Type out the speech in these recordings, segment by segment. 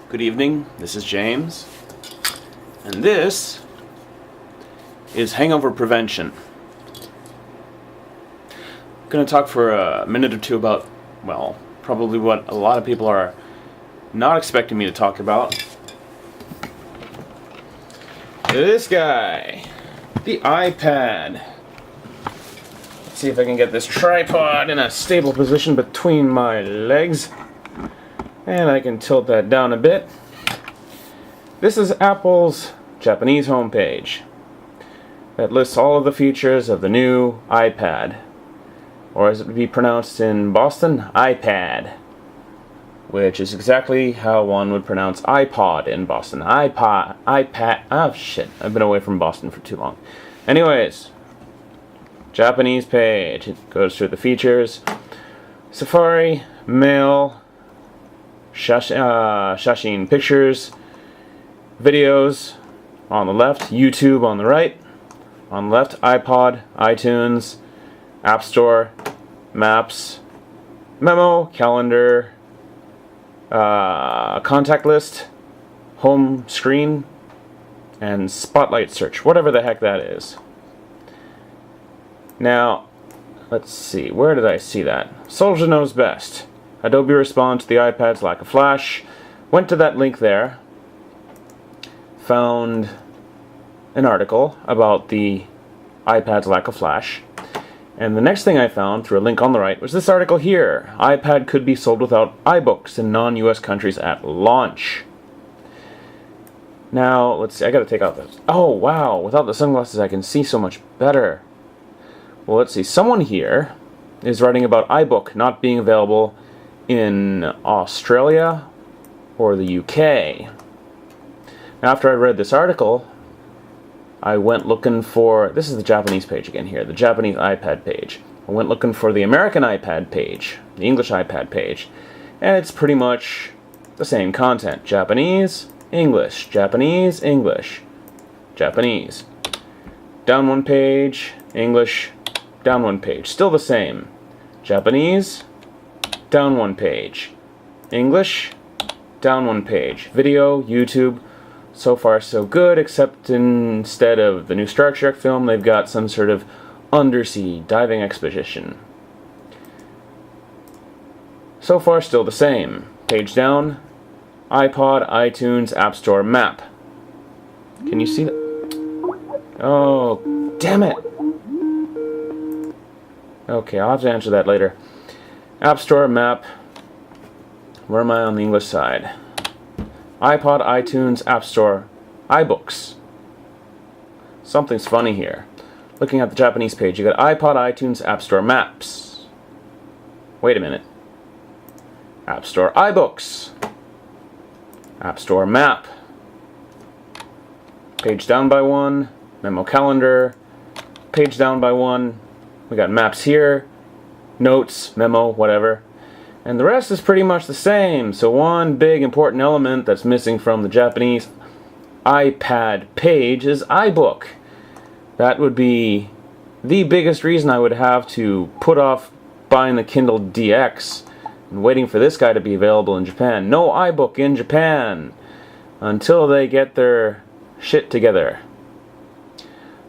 Good evening, this is James, and this is hangover prevention. I'm going to talk for a minute or two about, well, probably what a lot of people are not expecting me to talk about. This guy, the iPad. Let's see if I can get this tripod in a stable position between my legs. And I can tilt that down a bit. This is Apple's Japanese homepage that lists all of the features of the new iPad. Or as it would be pronounced in Boston, iPad. Which is exactly how one would pronounce iPod in Boston. iPad. Oh shit, I've been away from Boston for too long. Anyways, Japanese page. It goes through the features. Safari, Mail, Shashin pictures, videos on the left, YouTube on the right. On the left, iPod, iTunes, App Store, Maps, Memo, Calendar, Contact List, Home Screen, and Spotlight Search, whatever the heck that is. Now, let's see, where did I see that? Soldier knows best. Adobe responds to the iPad's lack of flash. Went to that link there. Found an article about the iPad's lack of flash. And the next thing I found through a link on the right was this article here. iPad could be sold without iBooks in non-US countries at launch. Now, let's see, I gotta take out this. Oh, wow, without the sunglasses I can see so much better. Well, let's see, someone here is writing about iBook not being available in Australia or the UK. After I read this article, I went looking for, this is the Japanese page again here, the Japanese iPad page. I went looking for the American iPad page, the English iPad page, and it's pretty much the same content. Japanese, English, Japanese, English, Japanese. Down one page, English, down one page. Still the same. Japanese, down one page. English, down one page. Video, YouTube, so far so good, except instead of the new Star Trek film, they've got some sort of undersea diving expedition. So far still the same. Page down, iPod, iTunes, App Store, Map. Can you see that? Oh, damn it! Okay, I'll have to answer that later. App Store, Map. Where am I on the English side? iPod, iTunes, App Store, iBooks. Something's funny here. Looking at the Japanese page, you got iPod, iTunes, App Store, Maps. Wait a minute. App Store, iBooks. App Store, Map. Page down by one. Memo, Calendar. Page down by one. We got Maps here. Notes, Memo, whatever. And the rest is pretty much the same. So one big important element that's missing from the Japanese iPad page is iBook. That would be the biggest reason I would have to put off buying the Kindle DX and waiting for this guy to be available in Japan. No iBook in Japan until they get their shit together.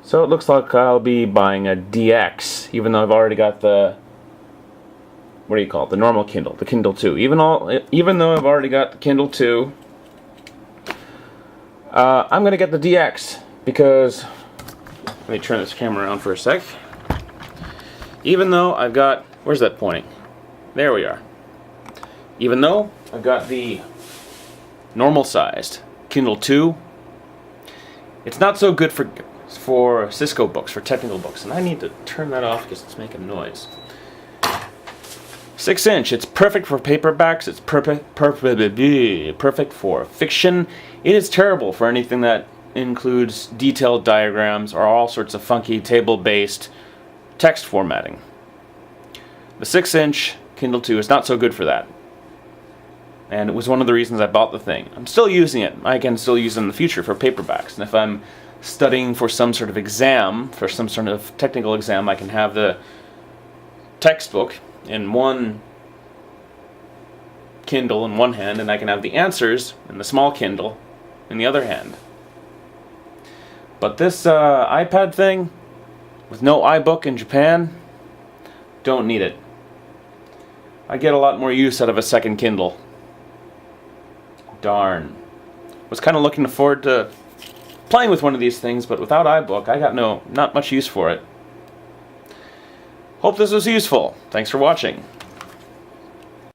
So it looks like I'll be buying a DX, even though I've already got the, what do you call it, the normal Kindle, the Kindle 2. Even though I've already got the Kindle 2, I'm going to get the DX, because, let me turn this camera around for a sec. Even though I've got, where's that pointing? There we are. Even though I've got the normal-sized Kindle 2, it's not so good for Cisco books, for technical books, and I need to turn that off because it's making noise. 6-inch, it's perfect for paperbacks, it's perfect for fiction. It is terrible for anything that includes detailed diagrams or all sorts of funky table-based text formatting. The 6-inch Kindle 2 is not so good for that. And it was one of the reasons I bought the thing. I'm still using it. I can still use it in the future for paperbacks. And if I'm studying for some sort of exam, for some sort of technical exam, I can have the textbook in one Kindle in one hand, and I can have the answers in the small Kindle in the other hand. But this iPad thing, with no iBook in Japan, don't need it. I get a lot more use out of a second Kindle. Darn. Was kind of looking forward to playing with one of these things, but without iBook, I got not much use for it. Hope this was useful. Thanks for watching.